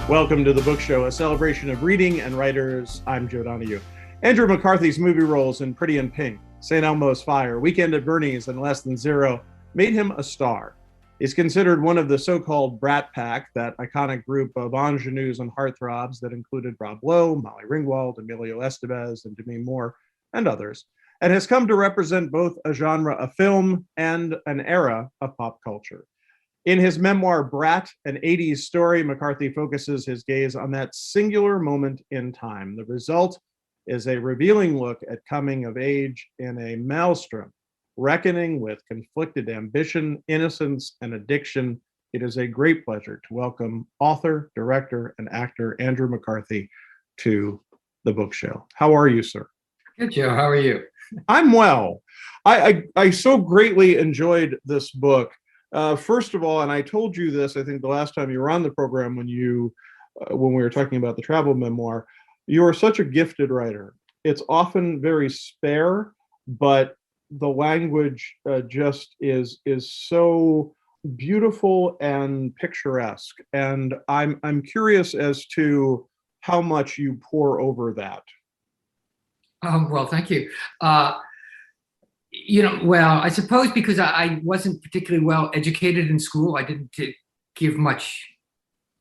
Welcome to the Book Show, a celebration of reading and writers. I'm Joe Donahue. Andrew McCarthy's movie roles in Pretty in Pink, St. Elmo's Fire, Weekend at Bernie's, and Less Than Zero made him a star. He's considered one of the so-called Brat Pack, that iconic group of ingenues and heartthrobs that included Rob Lowe, Molly Ringwald, Emilio Estevez, and Demi Moore, and others, and has come to represent both a genre of film and an era of pop culture. In his memoir, Brat, an 80's story, McCarthy focuses his gaze on that singular moment in time. The result is a revealing look at coming of age in a maelstrom, reckoning with conflicted ambition, innocence, and addiction. It is a great pleasure to welcome author, director, and actor Andrew McCarthy to the Book Show. How are you, sir? Good, Joe. How are you? I'm well. I so greatly enjoyed this book. First of all, and I told you this, I think the last time you were on the program when we were talking about the travel memoir, you are such a gifted writer. It's often very spare, but the language just is so beautiful and picturesque. And I'm curious as to how much you pour over that. Well, thank you. Well, I suppose because I wasn't particularly well educated in school, I didn't give much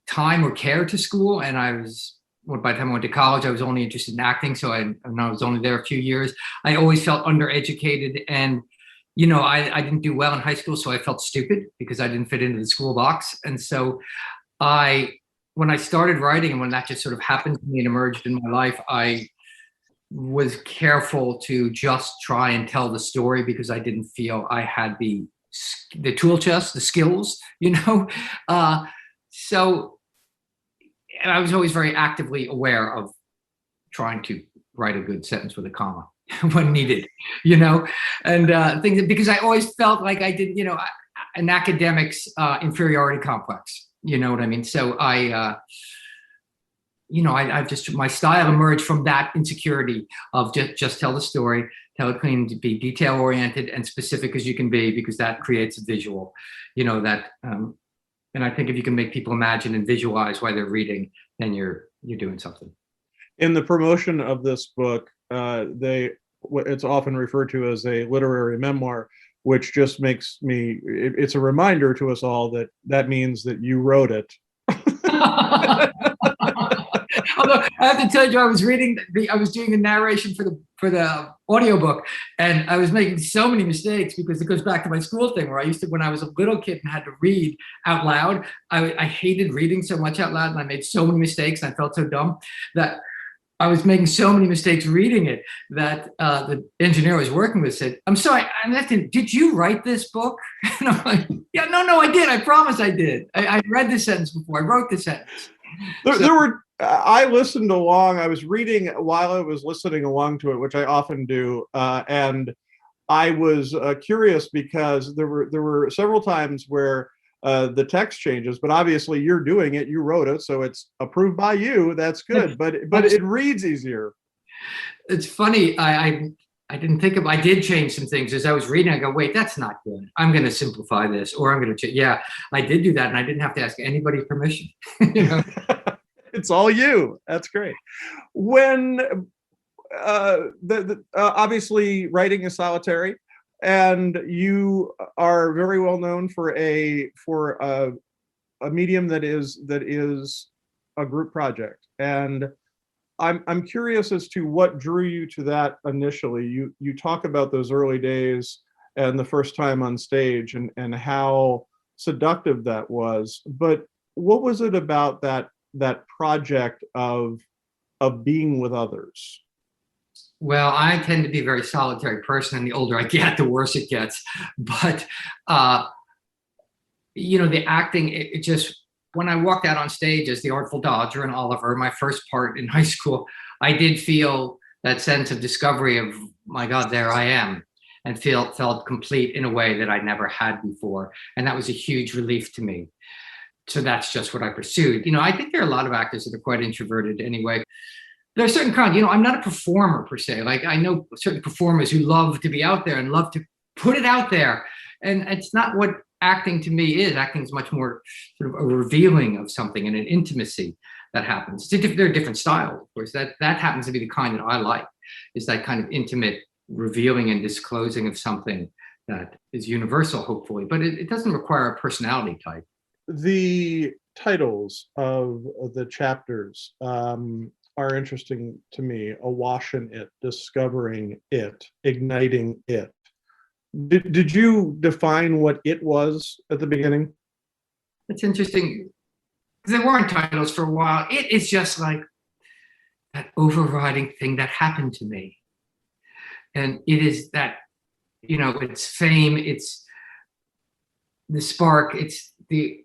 time or care to school. And by the time I went to college, I was only interested in acting. So I was only there a few years. I always felt undereducated. And, I didn't do well in high school. So I felt stupid because I didn't fit into the school box. And so when I started writing and when that just sort of happened to me and emerged in my life, I was careful to just try and tell the story because I didn't feel I had the tool chest, the skills, So I was always very actively aware of trying to write a good sentence with a comma when needed, and things, because I always felt like I did, an academic's inferiority complex. You know what I mean? So I just, my style emerged from that insecurity of just tell the story, tell it clean, to be detail oriented and specific as you can be, because that creates a visual, and I think if you can make people imagine and visualize why they're reading, then you're doing something. In the promotion of this book, it's often referred to as a literary memoir, which just makes it's a reminder to us all that means that you wrote it. Although I have to tell you, I was doing the narration for the audiobook, and I was making so many mistakes because it goes back to my school thing where I used to, when I was a little kid and had to read out loud, I hated reading so much out loud, and I made so many mistakes and I felt so dumb that I was making so many mistakes reading it that the engineer I was working with said, "I'm sorry, did you write this book?" And I'm like, "Yeah, no, I did. I promise I did. I read this sentence before. I wrote this sentence." I listened along. I was reading while I was listening along to it, which I often do, and I was curious because there were several times where the text changes, but obviously you're doing it. You wrote it, so it's approved by you. That's good, but it reads easier. It's funny. I didn't think I did change some things as I was reading. I go, wait, that's not good. I'm going to simplify this, or I'm going to yeah, I did do that, and I didn't have to ask anybody's permission. It's all you. That's great. When obviously writing is solitary, and you are very well known for a medium that is a group project, and I'm curious as to what drew you to that initially. You talk about those early days and the first time on stage and how seductive that was, but what was it about that project of being with others? Well, I tend to be a very solitary person, and the older I get, the worse it gets. But the acting, it just, when I walked out on stage as the Artful Dodger and Oliver, my first part in high school, I did feel that sense of discovery of, my God, there I am, and felt complete in a way that I never had before. And that was a huge relief to me. So that's just what I pursued. I think there are a lot of actors that are quite introverted anyway. There are certain kinds, I'm not a performer per se. Like, I know certain performers who love to be out there and love to put it out there. And it's not what acting to me is. Acting is much more sort of a revealing of something and an intimacy that happens. There are different styles, of course. That happens to be the kind that I like, is that kind of intimate revealing and disclosing of something that is universal, hopefully, but it doesn't require a personality type. The titles of the chapters are interesting to me. Awash in It, Discovering It, Igniting It. Did you define what it was at the beginning? It's interesting, because there weren't titles for a while. It is just like that overriding thing that happened to me. And it is that, it's fame, it's the spark, it's it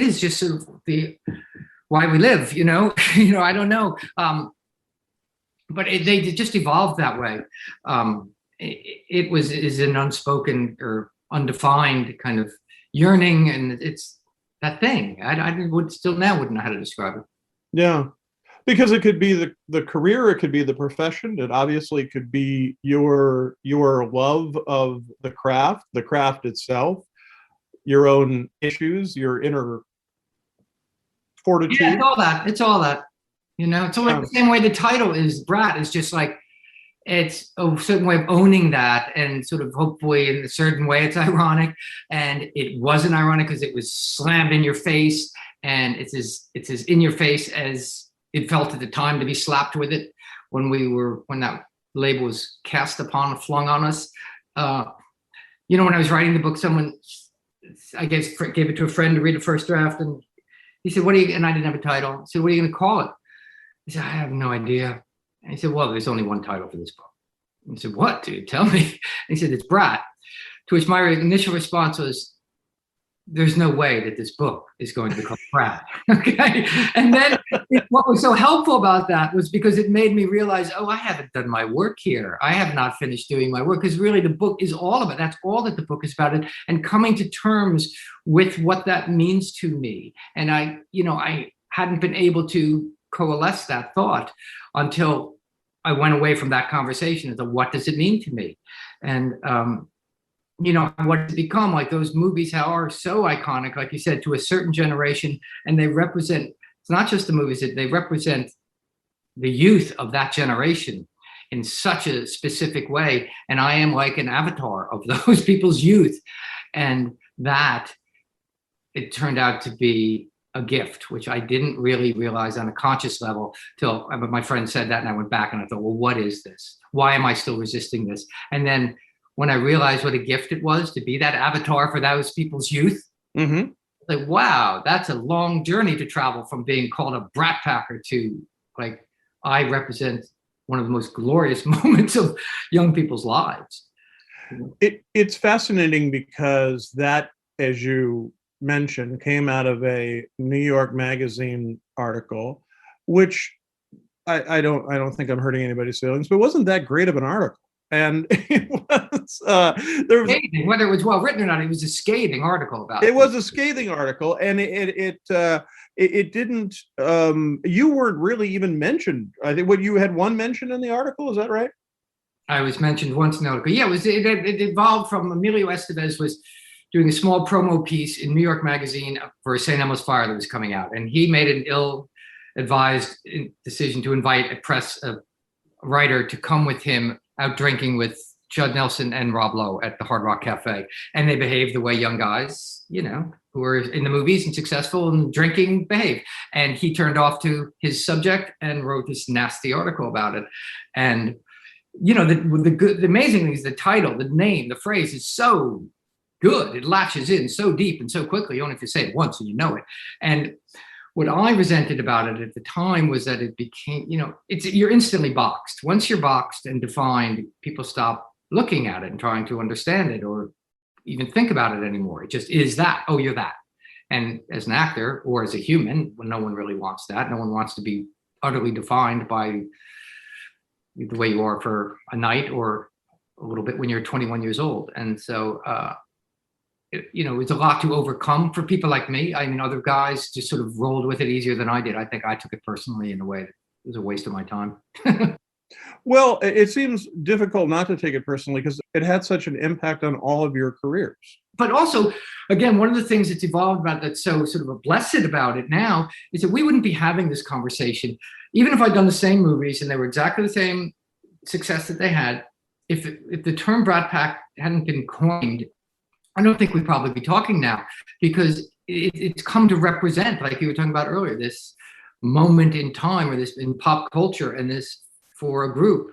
is just sort of the why we live, I don't know. But they just evolved that way. It is an unspoken or undefined kind of yearning, and it's that thing. I would still now wouldn't know how to describe it. Yeah, because it could be the career, it could be the profession, it obviously could be your love of the craft itself, your own issues, your inner fortitude. Yeah, it's all that. It's like the same way the title is Brat is just like, it's a certain way of owning that, and sort of hopefully in a certain way it's ironic, and it wasn't ironic because it was slammed in your face, and it's as in your face as it felt at the time to be slapped with it when that label was cast upon, flung on us. When I was writing the book, someone, I guess, gave it to a friend to read the first draft, and he said, and I didn't have a title. I said, what are you going to call it? He said, I have no idea. And he said, well, there's only one title for this book. And he said, what, dude? Tell me. And he said, it's Brat. To which my initial response was, there's no way that this book is going to become Brat. Okay. And then what was so helpful about that was because it made me realize, I haven't done my work here. I have not finished doing my work, because really the book is all of it. That's all that the book is about. And coming to terms with what that means to me. And I hadn't been able to coalesce that thought until I went away from that conversation as to what does it mean to me? And, what it's become, like those movies are so iconic, like you said, to a certain generation, and they represent, it's not just the movies, they represent the youth of that generation in such a specific way. And I am like an avatar of those people's youth. And that, it turned out to be a gift, which I didn't really realize on a conscious level till my friend said that, and I went back and I thought, well, what is this? Why am I still resisting this? And then when I realized what a gift it was to be that avatar for those people's youth, like, wow, that's a long journey to travel from being called a Brat Packer to, like, I represent one of the most glorious moments of young people's lives. It's fascinating because that, as you mentioned, came out of a New York Magazine article, which I don't think I'm hurting anybody's feelings, but it wasn't that great of an article. And it was there was scathing, whether it was well written or not, it was a scathing article about it. It was a scathing article, and it didn't. You weren't really even mentioned. I think you had one mention in the article. Is that right? I was mentioned once in the article. Yeah, it evolved from Emilio Estevez was doing a small promo piece in New York Magazine for St. Elmo's Fire that was coming out, and he made an ill-advised decision to invite a writer to come with him out drinking with Judd Nelson and Rob Lowe at the Hard Rock Cafe. And they behaved the way young guys, who were in the movies and successful and drinking behave. And he turned off to his subject and wrote this nasty article about it. And, the amazing thing is the title, the name, the phrase is so good. It latches in so deep and so quickly. You only have to say it once and you know it. And what I resented about it at the time was that it became, you're instantly boxed. Once you're boxed and defined, people stop looking at it and trying to understand it or even think about it anymore. It just is that. Oh, you're that. And as an actor or as a human, well, no one really wants that. No one wants to be utterly defined by the way you are for a night or a little bit when you're 21 years old. And so, it's a lot to overcome for people like me. I mean, other guys just sort of rolled with it easier than I did. I think I took it personally in a way that it was a waste of my time. Well, it seems difficult not to take it personally because it had such an impact on all of your careers. But also, again, one of the things that's evolved about that's so sort of a blessed about it now is that we wouldn't be having this conversation, even if I'd done the same movies and they were exactly the same success that they had. If the term Brat Pack hadn't been coined, I don't think we'd probably be talking now, because it's come to represent, like you were talking about earlier, this moment in time, or this in pop culture, and this for a group.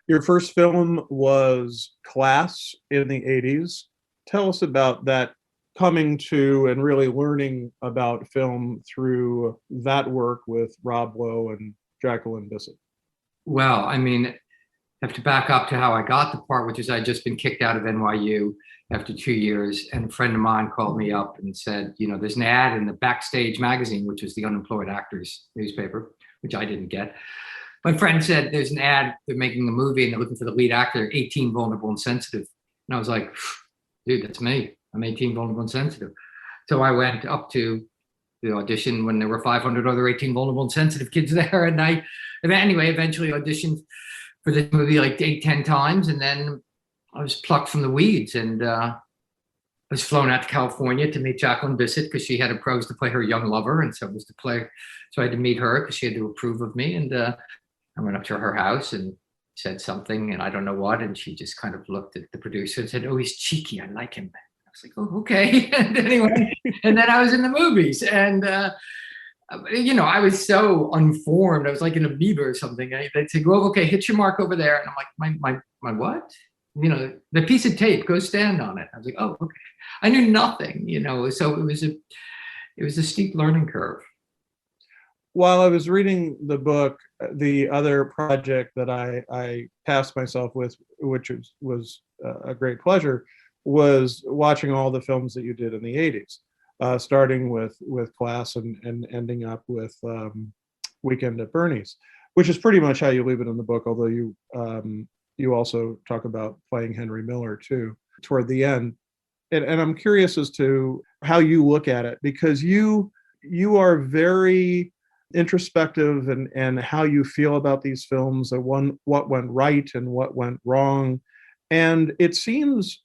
Your first film was Class in the 80s. Tell us about that, coming to and really learning about film through that work with Rob Lowe and Jacqueline Bisset. Well, I mean, I have to back up to how I got the part, which is I'd just been kicked out of NYU after 2 years. And a friend of mine called me up and said, there's an ad in the Backstage magazine, which was the unemployed actors newspaper, which I didn't get. My friend said, there's an ad, they're making a movie and they're looking for the lead actor, 18, vulnerable and sensitive. And I was like, dude, that's me. I'm 18, vulnerable and sensitive. So I went up to the audition when there were 500 other 18 vulnerable and sensitive kids there. And I, eventually auditioned for this movie like 8-10 times. And then I was plucked from the weeds, and I was flown out to California to meet Jacqueline Bisset because she had approached to play her young lover. And so it was to play. So I had to meet her because she had to approve of me. And I went up to her house and said something, and I don't know what. And she just kind of looked at the producer and said, "Oh, he's cheeky. I like him." I was like, "Oh, okay." And anyway, and then I was in the movies, and I was so unformed. I was like an amoeba or something. They'd say, "Go, okay, hit your mark over there," and I'm like, my what? The piece of tape, go stand on it. I was like, "Oh, okay." I knew nothing, so it was a steep learning curve. While I was reading the book, the other project that I tasked myself with, which was a great pleasure, was watching all the films that you did in the 80s, starting with Class and ending up with Weekend at Bernie's, which is pretty much how you leave it in the book, although you also talk about playing Henry Miller too toward the end. And I'm curious as to how you look at it, because you are very introspective and how you feel about these films, what went right and what went wrong. And it seems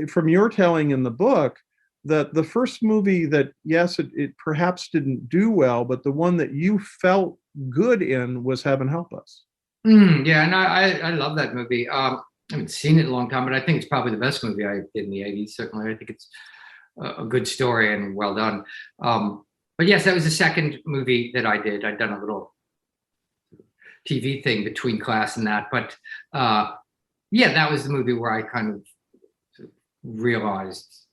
from your telling in the book that the first movie that, yes, it perhaps didn't do well, but the one that you felt good in was Heaven Help Us. Yeah, and I love that movie. I haven't seen it in a long time, but I think it's probably the best movie I did in the 80s. Certainly, I think it's a good story and well done. But yes, that was the second movie that I did. I'd done a little TV thing between Class and that. But that was the movie where I kind of realized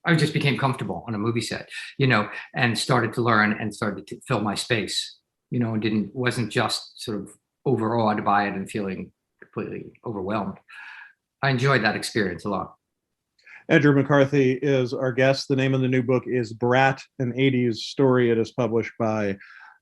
I just became comfortable on a movie set, and started to learn and started to fill my space, and wasn't just sort of overawed by it and feeling completely overwhelmed. I enjoyed that experience a lot. Andrew McCarthy is our guest. The name of the new book is Brat, an 80s story. It is published by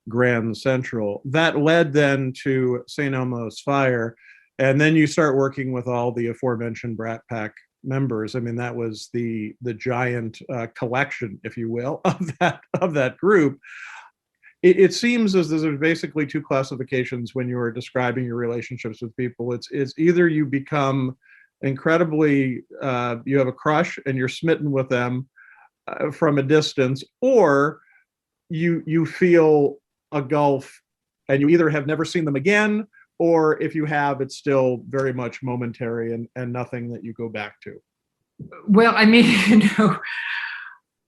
Grand Central. That led then to St. Elmo's Fire. And then you start working with all the aforementioned Brat Pack members. I mean, that was the giant collection, if you will, of that group. It seems as though there's basically two classifications when you are describing your relationships with people. It's either you become incredibly, you have a crush and you're smitten with them from a distance, or you feel a gulf and you either have never seen them again, or if you have, it's still very much momentary and nothing that you go back to. Well, I mean,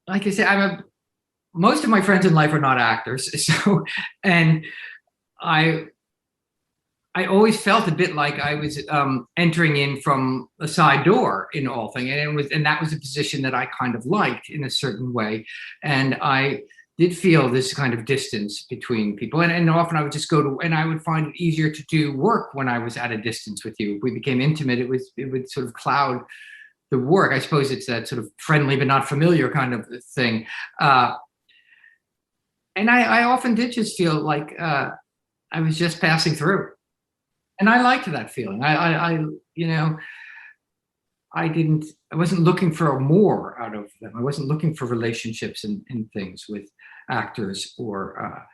like I said, most of my friends in life are not actors. So, and I always felt a bit like I was entering in from a side door in all things, and that was a position that I kind of liked in a certain way, and I did feel this kind of distance between people, and often I would just and I would find it easier to do work when I was at a distance with you. If we became intimate, it would sort of cloud the work. I suppose it's that sort of friendly but not familiar kind of thing, and I often did just feel like I was just passing through. And I liked that feeling. I wasn't looking for more out of them. I wasn't looking for relationships and things with actors or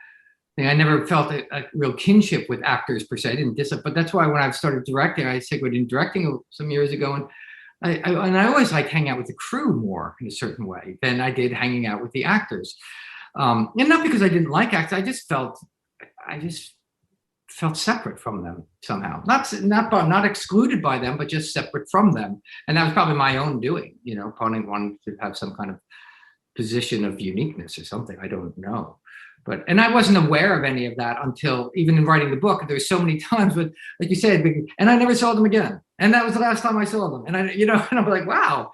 I never felt a real kinship with actors per se. I didn't but that's why when I started directing, I segued in directing some years ago, and And I always liked hanging out with the crew more in a certain way than I did hanging out with the actors. And not because I didn't like actors, I just felt separate from them somehow. Not excluded by them, but just separate from them. And that was probably my own doing, opponent wanted to have some kind of position of uniqueness or something. I don't know. And I wasn't aware of any of that until even in writing the book. There's so many times with, like you said, and I never saw them again. And that was the last time I saw them. And and I'm like, wow,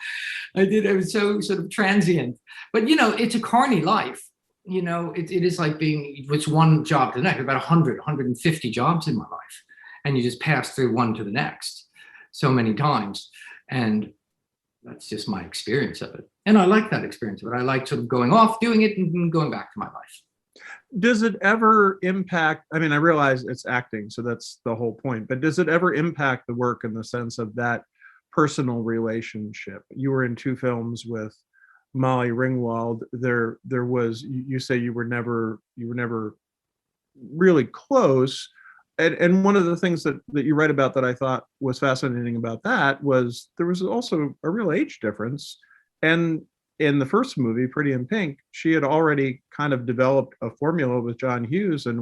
I did. It was so sort of transient. But, it's a carny life. It is like it's one job to the next, about 150 jobs in my life. And you just pass through one to the next so many times. And that's just my experience of it. And I like that experience of it. I like sort of going off, doing it, and going back to my life. Does it ever impact, I realize it's acting, so that's the whole point, but does it ever impact the work in the sense of that personal relationship? You were in 2 films with Molly Ringwald. There was, you say you were never really close. And one of the things that you write about that I thought was fascinating about that was there was also a real age difference. And in the first movie, Pretty in Pink, she had already kind of developed a formula with John Hughes and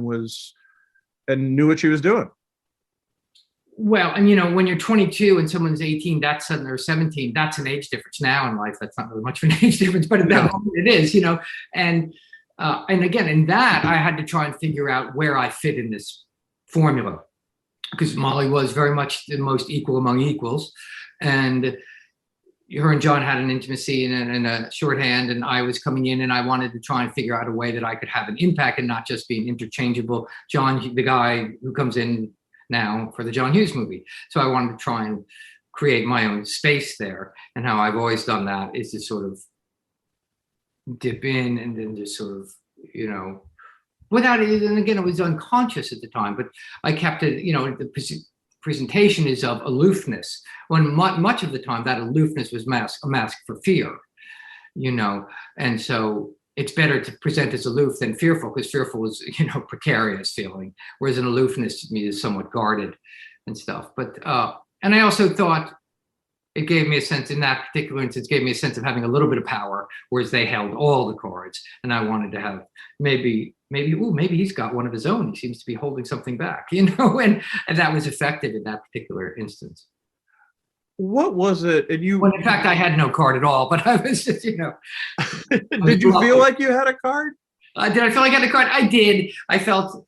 knew what she was doing. Well, and when you're 22 and someone's 18, or 17, that's an age difference. Now in life, that's not really much of an age difference, but at that moment it is, And again, in that, I had to try and figure out where I fit in this formula, because Molly was very much the most equal among equals, and her and John had an intimacy and a shorthand, and I was coming in and I wanted to try and figure out a way that I could have an impact and not just be an interchangeable John, the guy who comes in now for the John Hughes movie. So I wanted to try and create my own space there. And how I've always done that is to sort of dip in and then just sort of, without it. And again, it was unconscious at the time, but I kept it, the presentation is of aloofness, when much of the time that aloofness was a mask for fear, and so it's better to present as aloof than fearful, because fearful is, precarious feeling, whereas an aloofness to me is somewhat guarded and stuff. But and I also thought it gave me a sense, in that particular instance, gave me a sense of having a little bit of power, whereas they held all the cards, and I wanted to have maybe he's got one of his own. He seems to be holding something back, and that was effective in that particular instance. What was it? And when in fact I had no card at all, but I was just, Did you feel like you had a card? Did I feel like I had a card? I did. I felt,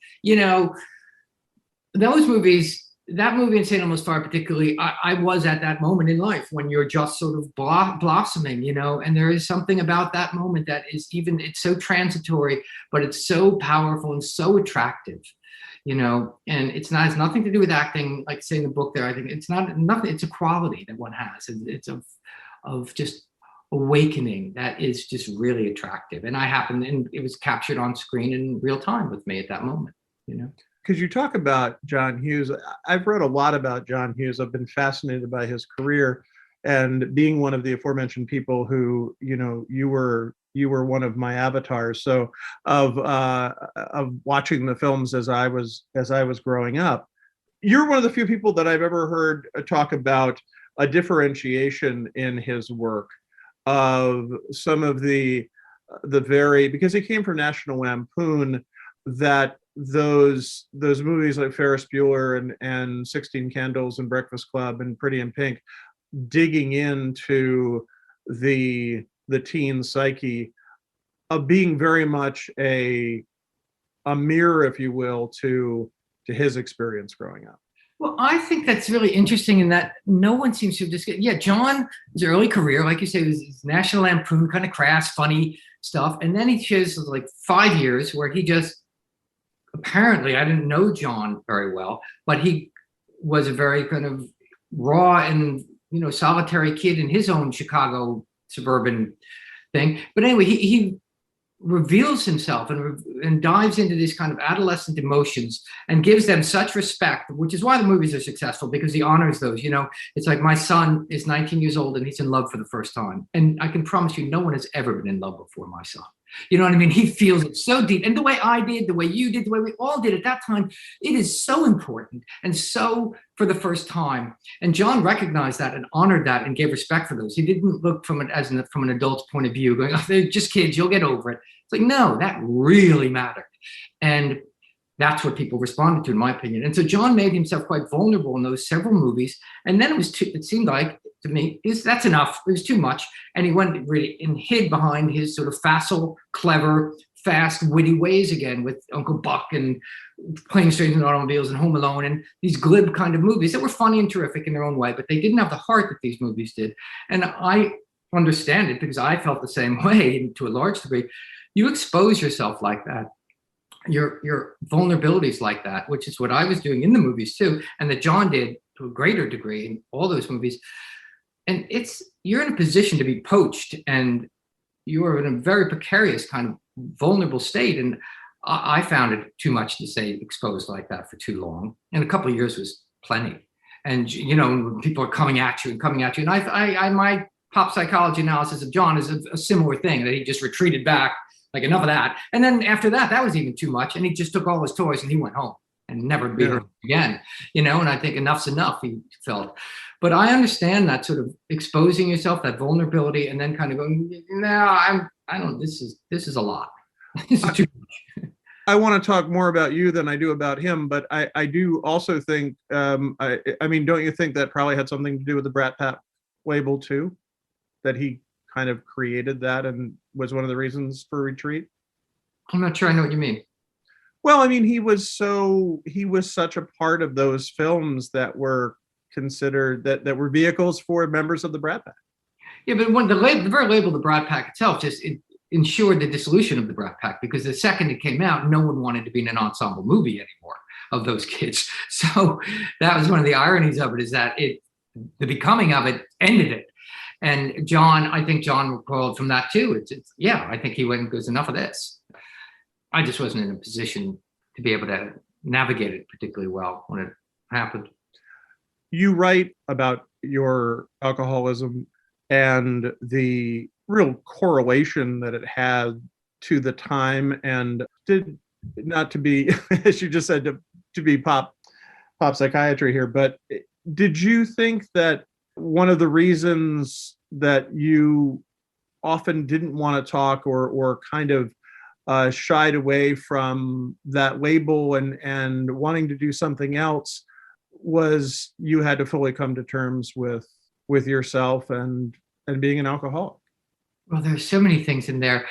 those movies, that movie and St. Elmo's Fire particularly, I was at that moment in life when you're just sort of blossoming, and there is something about that moment that is it's so transitory, but it's so powerful and so attractive, and has nothing to do with acting, like say in the book there. I think it's nothing, it's a quality that one has. It's of just awakening that is just really attractive. And and it was captured on screen in real time with me at that moment, Because you talk about John Hughes. I've read a lot about John Hughes. I've been fascinated by his career, and being one of the aforementioned people who, you were one of my avatars. So of watching the films as I was growing up, you're one of the few people that I've ever heard talk about a differentiation in his work of some of the because he came from National Lampoon, that those movies like Ferris Bueller and 16 Candles and Breakfast Club and Pretty in Pink, digging into the teen psyche, of being very much a mirror, if you will, to his experience growing up. Well, I think that's really interesting in that no one seems to just John, his early career, like you say, was National Lampoon, kind of crass, funny stuff. And then he shows like 5 years where he just, apparently, I didn't know John very well, but he was a very kind of raw and, solitary kid in his own Chicago suburban thing. But anyway, he reveals himself and dives into these kind of adolescent emotions and gives them such respect, which is why the movies are successful, because he honors those. It's like, my son is 19 years old and he's in love for the first time. And I can promise you, no one has ever been in love before my son. You know what I mean? He feels it so deep. And the way I did, the way you did, the way we all did at that time, it is so important and so for the first time. And John recognized that and honored that and gave respect for those. He didn't look from it from an adult's point of view, going, oh, they're just kids, you'll get over it. It's like, no, that really mattered. And that's what people responded to, in my opinion. And so John made himself quite vulnerable in those several movies. And then it seemed like, to me, that's enough. It was too much. And he went really and hid behind his sort of facile, clever, fast, witty ways again with Uncle Buck and Planes, Trains, and Automobiles and Home Alone and these glib kind of movies that were funny and terrific in their own way, but they didn't have the heart that these movies did. And I understand it because I felt the same way to a large degree. You expose yourself like that, your vulnerabilities like that, which is what I was doing in the movies too, and that John did to a greater degree in all those movies. And you're in a position to be poached, and you are in a very precarious kind of vulnerable state. And I found it too much to stay exposed like that for too long. And a couple of years was plenty. And people are coming at you. And my pop psychology analysis of John is a similar thing, that he just retreated back. Like, enough of that. And then after that, that was even too much. And he just took all his toys and he went home and never be heard again. And I think enough's enough, he felt. But I understand that sort of exposing yourself, that vulnerability, and then kind of going, no, I don't, this is a lot. This is too much. I want to talk more about you than I do about him, but I do also think, I mean, don't you think that probably had something to do with the Brat Pack label too? That he kind of created that and was one of the reasons for retreat? I'm not sure I know what you mean. Well, I mean, he was such a part of those films that were considered that were vehicles for members of the Brat Pack. Yeah, but when the very label, the Brat Pack itself, just it ensured the dissolution of the Brat Pack, because the second it came out, no one wanted to be in an ensemble movie anymore of those kids. So that was one of the ironies of it, is that the becoming of it ended it. And I think John recoiled from that too. I think he went and goes, enough of this. I just wasn't in a position to be able to navigate it particularly well when it happened. You write about your alcoholism and the real correlation that it had to the time, and not to be, as you just said, to be pop psychiatry here, but did you think that one of the reasons that you often didn't want to talk or kind of shied away from that label and wanting to do something else was you had to fully come to terms with yourself and being an alcoholic? Well, there's so many things in there.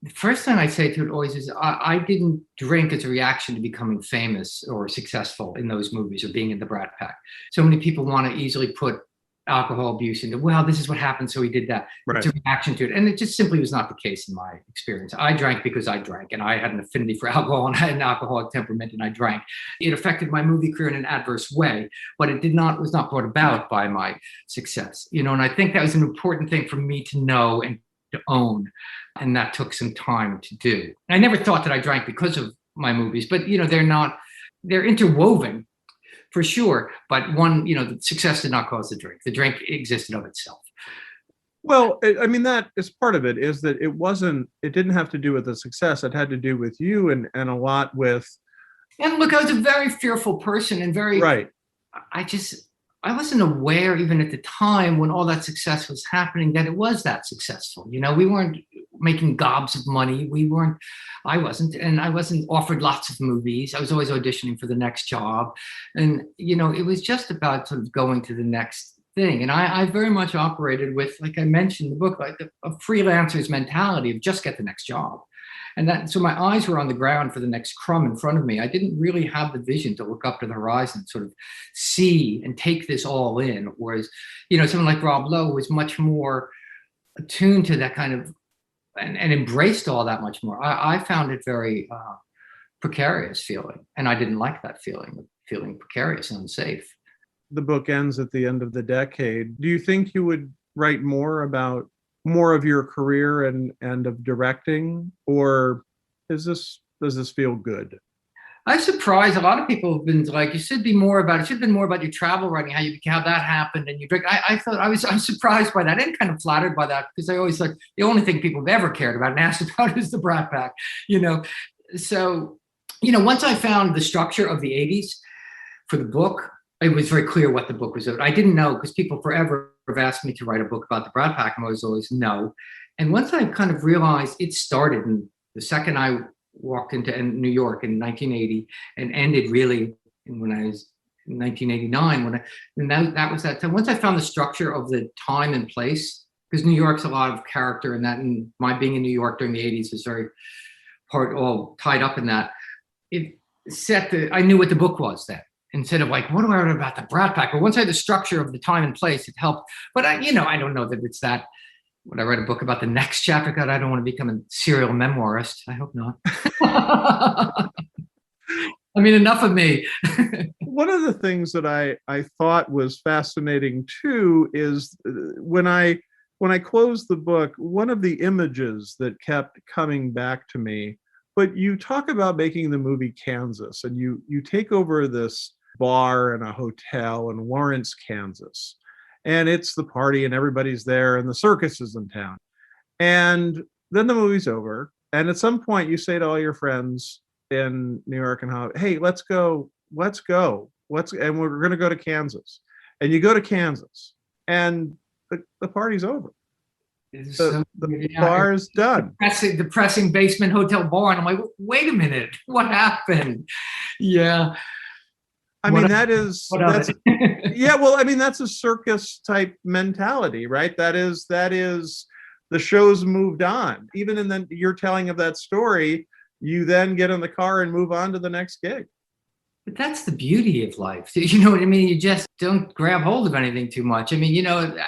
The first thing I say to it always is I didn't drink as a reaction to becoming famous or successful in those movies or being in the Brat Pack. So many people want to easily put alcohol abuse into, well, this is what happened, so he did that. Right. It's a reaction to it. And it just simply was not the case in my experience. I drank because I drank, and I had an affinity for alcohol, and I had an alcoholic temperament, and I drank. It affected my movie career in an adverse way, but it was not brought about by my success. And I think that was an important thing for me to know and to own. And that took some time to do. I never thought that I drank because of my movies, but they're interwoven. For sure. But the success did not cause the drink. The drink existed of itself. Well, I mean, that is part of it, is that it didn't have to do with the success. It had to do with you and a lot with. And look, I was a very fearful person and very, right. I wasn't aware even at the time when all that success was happening that it was that successful. We weren't making gobs of money. I wasn't offered lots of movies. I was always auditioning for the next job. And, it was just about sort of going to the next thing. And I very much operated with, like I mentioned in the book, like a freelancer's mentality of just get the next job. And so my eyes were on the ground for the next crumb in front of me. I didn't really have the vision to look up to the horizon, sort of see and take this all in. Whereas, someone like Rob Lowe was much more attuned to that kind of, and embraced all that much more. I found it very precarious feeling. And I didn't like that feeling precarious and unsafe. The book ends at the end of the decade. Do you think you would write more about more of your career and of directing, or does this feel good? I'm surprised. A lot of people have been like, it should have been more about your travel writing, how that happened, and you drink. I'm surprised by that and kind of flattered by that, because I always like the only thing people have ever cared about and asked about is the Brat Pack, So, once I found the structure of the 80s for the book, it was very clear what the book was about. I didn't know, because people forever have asked me to write a book about the Brat Pack, and I was always no. And once I kind of realized it started, and the second I walked into New York in 1980 and ended really when I was in 1989, that was that time. Once I found the structure of the time and place, because New York's a lot of character in that, and my being in New York during the 80s is very all tied up in that. I knew what the book was then. Instead of like, what do I write about the Brat Pack? But once I had the structure of the time and place, it helped. But I don't know that it's that. Would I write a book about the next chapter? God, I don't want to become a serial memoirist. I hope not. I mean, enough of me. One of the things that I thought was fascinating too is when I closed the book, one of the images that kept coming back to me. But you talk about making the movie Kansas, and you take over this bar and a hotel in Lawrence, Kansas. And it's the party and everybody's there and the circus is in town. And then the movie's over. And at some point you say to all your friends in New York and Hollywood, hey, let's go. And we're going to go to Kansas. And you go to Kansas and the party's over. The bar's done. Depressing basement hotel bar. And I'm like, wait a minute, what happened? Yeah. I mean, that's yeah. Well, I mean, that's a circus type mentality, right? That is the show's moved on. Even in your telling of that story, you then get in the car and move on to the next gig. But that's the beauty of life. You know what I mean? You just don't grab hold of anything too much. I mean,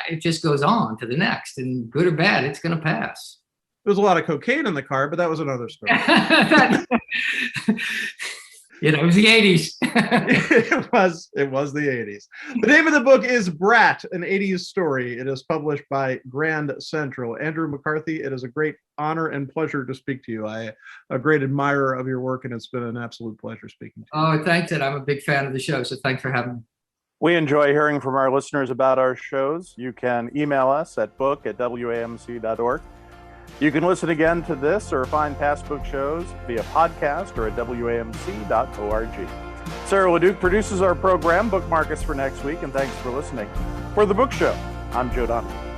it just goes on to the next, and good or bad, it's going to pass. There was a lot of cocaine in the car, but that was another story. It was the 80s. It was the 80s. The name of the book is Brat, an 80s story. It is published by Grand Central. Andrew McCarthy, it is a great honor and pleasure to speak to you. I'm a great admirer of your work, and it's been an absolute pleasure speaking to you. Oh, thanks, Ed. I'm a big fan of the show, so thanks for having me. We enjoy hearing from our listeners about our shows. You can email us at book@wamc.org. You can listen again to this or find past book shows via podcast or at wamc.org. Sarah LeDuc produces our program. Bookmark us for next week, and thanks for listening. For The Book Show, I'm Joe Donovan.